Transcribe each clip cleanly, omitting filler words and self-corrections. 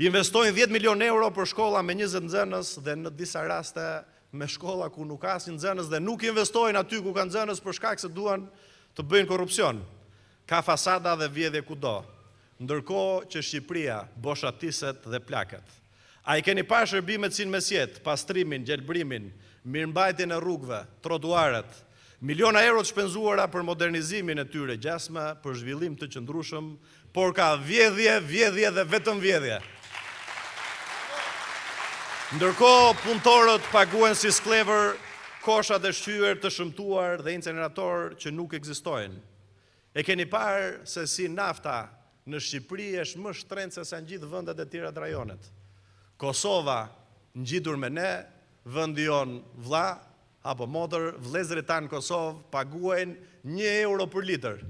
Investojnë 10 milion euro për shkolla me 20 nxënës dhe në disa raste me shkolla ku nuk ka asnjë nxënës dhe nuk investojnë aty ku ka nxënës për shkak se duan të bëjnë korrupsion. Ka fasada dhe vjedhje kudo. Ndërkohë që Shqipëria boshatiset dhe plaket. A i keni parë shërbimet si në mesjet, pastrimin, gjelbrimin, mirëmbajtjen e rrugëve, trotuaret, miliona euro të shpenzuara për modernizimin e tyre gjasme, për zhvillim të qëndrueshëm, por ka vjedhje dhe vetëm vjedhje. Ndërkohë punëtorët paguhen si sklever, kosha dhe shqyer të shëmtuar dhe incinerator që nuk ekzistojnë. E keni parë se si nafta në Shqipëri është më shtrenjtë se sa në gjithë vendet e tjera të rajonet. Kosova ngjitur me ne, vendi jon vlla apo motër, vëllezërit tanë në Kosovë paguajnë 1 euro për litër.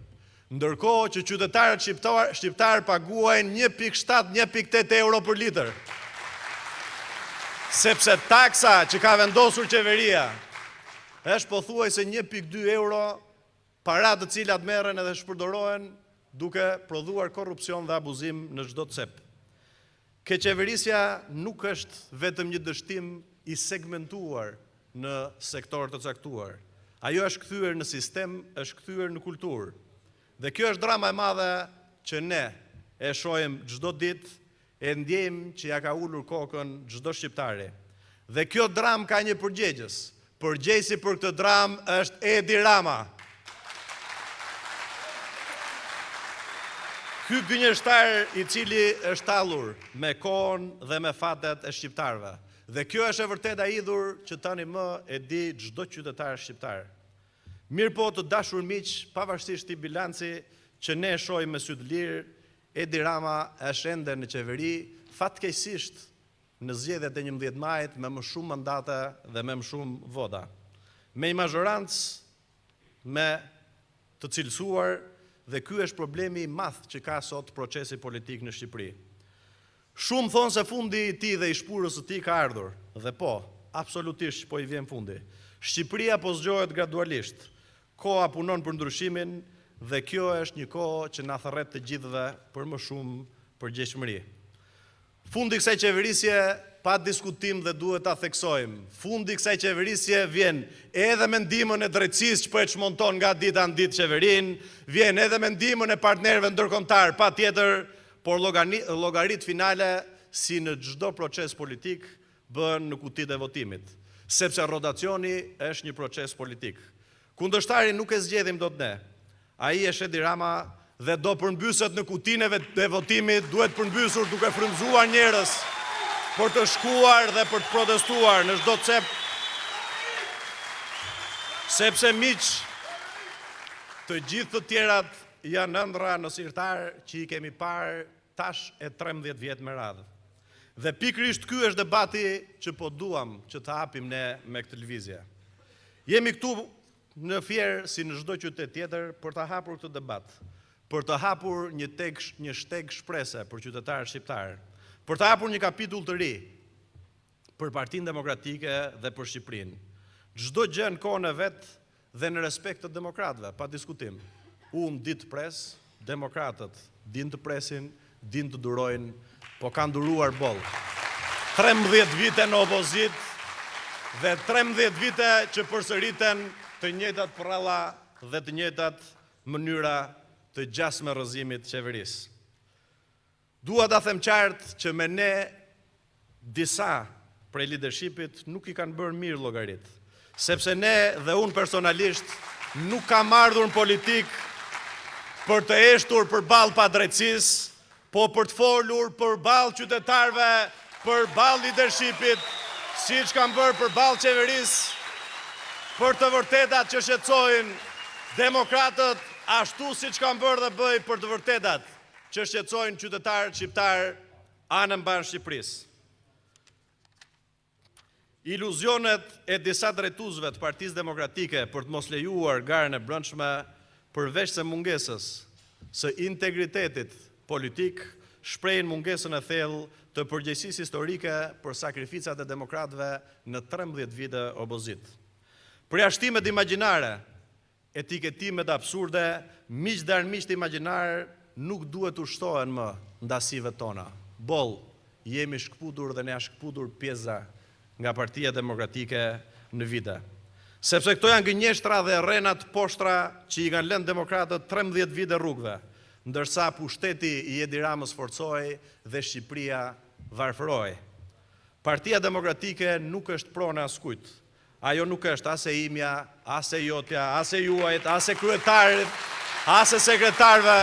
Ndërkohë që qytetarët shqiptar paguajnë 1.7-1.8 euro për litër. Sepse taksa që ka vendosur qeveria është pothuajse 1.2 euro, para të cilat merren edhe shpërdoren duke prodhuar korrupsion dhe abuzim në çdo cep. Keqeverisja nuk është vetëm një dështim i segmentuar në sektor të caktuar. Ajo është kthyer në sistem, është kthyer në kulturë. Dhe kjo është drama e madhe që ne e shohim çdo ditë, e ndjejmë që ja ka ulur kokën çdo shqiptari. Dhe kjo dram ka një përgjegjës. Përgjegjësi për këtë dram është Edi Rama. Ky gënjeshtar i cili është tallur me kohën dhe me fatet e shqiptarëve. Dhe kjo është e vërtet idhur që tani më e di çdo qytetar shqiptar. Mirë po të dashur miq, pavarësisht i bilanci që ne e shohim me sy të lirë, Edi Rama është ende në qeveri, fatkeqësisht në zgjedhjet e 11 majit me më shumë mandate dhe me më shumë vota. Me një majorancë me të cilësuar, dhe ky është problemi i madh që ka sot procesi politik në Shqipëri. Shumë thonë se fundi i tij dhe i shpurës së tij ka ardhur, dhe po, absolutisht po i vjen fundi. Shqipëria po zgjohet gradualisht. Koha punon për ndryshimin dhe kjo është një kohë që na thërret të gjithëve për më shumë përgjegjësi. Fundi i kësaj qeverisje pa diskutim dhe duhet ta theksojmë. Fundi i kësaj qeverisje vjen edhe me ndihmën e drejtësisë që po e çmonton nga dita në ditë qeverinë, vjen edhe me ndihmën e partnerëve ndërkombëtar, patjetër, por llogaritë finale si në çdo proces politik bëhen në kutitë e votimit, sepse rotacioni është një proces politik. Kundërshtarin nuk e zgjedhim dot ne. Ai është Edi Rama dhe do përmbyset në kutinë e votimit, duhet përmbysur duke frymëzuar njerëz për të shkuar dhe për të protestuar në çdo cep. Sepse miq, të gjithë të tjerat janë ëndra në sirtar që i kemi parë tash e 13 vjet me radhë. Dhe pikërisht ky është debati që po duam që të hapim ne me këtë lëvizje. Jemi këtu në Fier si në çdo qytet tjetër për të hapur këtë debat, për të hapur një shteg shprese për qytetarët shqiptar, për të hapur një kapitull të ri për Partinë Demokratike dhe për Shqipërinë. Çdo gjë në kohën e vet dhe në respekt të demokratëve, pa diskutim. Unë di të pres, demokratët din të presin, din të durojnë, po kanë duruar boll. 13 vite në opozit dhe 13 vite që përsëriten të njëjtat prralla dhe të njëjtat mënyra të gjasme rrëzimit qeverisë. Dua ta them qartë që me ne disa prej leadershipit nuk i kanë bërë mirë llogarit, sepse ne dhe unë personalisht nuk kam ardhur në politik për të eshtur përballë padrejtësisë, po për të folur përballë qytetarëve, përballë leadershipit, siç kanë bërë përballë qeverisë, për të vërtetat që shqetësojnë demokratët, ashtu siç kanë bërë dhe bëj për të vërtetat që shqetësojnë qytetarët shqiptar anë mban Shqipërisë. Iluzionet e disa drejtuesve të Partisë Demokratike për të mos lejuar garën e brendshme, përveç se mungesës së integritetit politik, shprehin mungesën e thellë të përgjegjësisë historike për sakrificat e demokratëve në 13 vite opozit. Përjashtimet imagjinare, etiketimet absurde, miqdar miqt imagjinar nuk duhet u shtohen më ndasive tona. Boll, jemi shkëputur dhe ne shkëputur pjesa nga Partia Demokratike në vite. Sepse këto janë gënjeshtra dhe rrenat poshtra që i kanë lënë demokratët 13 vite rrugëve, ndërsa pushteti i Edi Ramës forcoi dhe Shqipëria varfëroi. Partia Demokratike nuk është pronë askujt. Ajo nuk është as e imja, as e jotja, as e juajt, as e kryetarit, as e sekretarëve,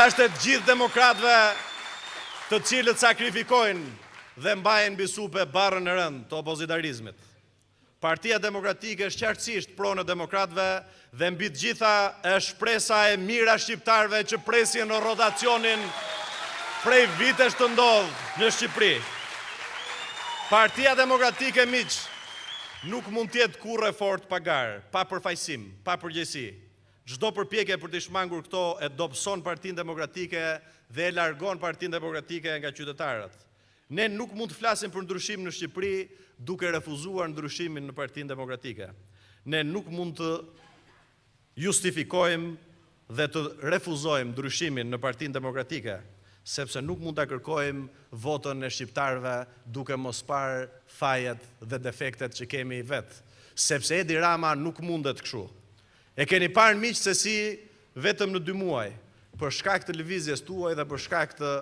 është e gjithë demokratëve të cilët sakrifikojnë dhe mbajnë mbi supe barrën e rëndë të opozitarizmit. Partia Demokratike është qartësisht pronë e demokratëve dhe mbi të gjitha është shpresa e mira shqiptarëve që presin në rotacionin prej vitesh të ndodhë në Shqipëri. Partia Demokratike, miq, nuk mund tjetë kurrë fort pagar, pa përfaqësim, pa përgjegjësi. Çdo përpjekje për të shmangur këto e dobëson Partinë Demokratike dhe e largon Partinë Demokratike nga qytetarët. Ne nuk mund të flasim për ndryshim në Shqipëri duke refuzuar ndryshimin në Partinë Demokratike. Ne nuk mund të justifikojmë dhe të refuzojmë ndryshimin në Partinë Demokratike, sepse nuk mund të kërkojmë votën e shqiptarëve duke mos parë fajet dhe defektet që kemi vetë, sepse Edi Rama nuk mundet kështu. E keni parë miq se si vetëm në 2 muaj, për shkak të lëvizjes tuaj dhe për shkak të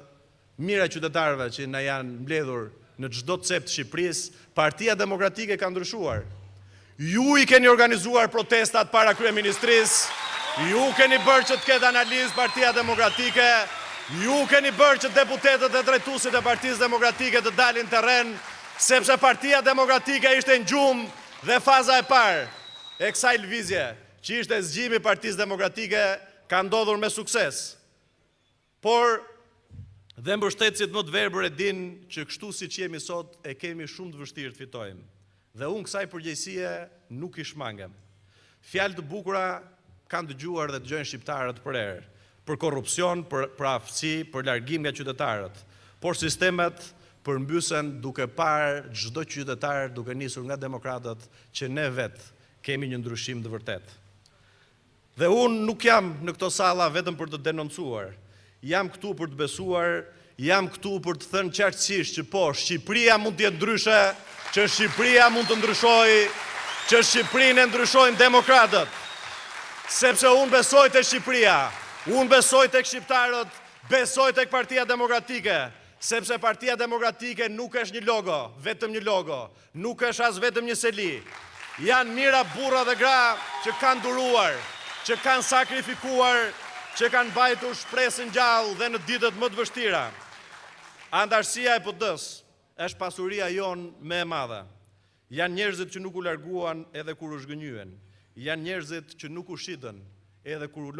mira qytetarëve që na janë mbledhur në çdo cep të Shqipërisë, Partia Demokratike ka ndryshuar. Ju i keni organizuar protestat para kryeministrisë, ju keni bërë që të ketë analizë Partia Demokratike, ju keni bërë që deputetët e drejtuesit e Partisë Demokratike të dalin terren, sepse Partia Demokratike ishte në gjumë dhe faza e parë e kësaj lëvizje, që ishte zgjimi i Partisë Demokratike, ka ndodhur me sukses. Por dhe mbështetësit më të verbër e din që kështu si që jemi sot e kemi shumë të vështirë të fitojmë. Dhe unë kësaj përgjegjësie nuk i shmangem. Fjalë të bukura kanë dëgjuar dhe dëgjojnë shqiptarët për herë, për korrupsion, për aftësi, për largim nga qytetarët. Por sistemet përmbysen duke parë çdo qytetar duke nisur nga demokratët që ne vetë kemi një ndryshim të vërtet. Dhe unë nuk jam në këto salla vetëm për të denoncuar. Jam këtu për të besuar, jam këtu për të thënë qartësisht që po, Shqipëria mund të jetë ndryshe, që Shqipëria mund të ndryshojë, që Shqipërinë e ndryshojnë demokratët. Sepse unë besoj tek Shqipëria, unë besoj tek shqiptarët, besoj tek Partia Demokratike, sepse Partia Demokratike nuk është një logo, vetëm një logo, nuk është as vetëm një seli. Janë mira burra dhe gra që kanë duruar, që kanë sakrifikuar, që kanë bajtur shpresën gjallë dhe në ditët më të vështira. Antarësia e PD-s është pasuria jonë më e madhe. Janë njerëzit që nuk u larguan edhe kur u zhgënjyen. Janë njerëzit që nuk u shitën edhe kur u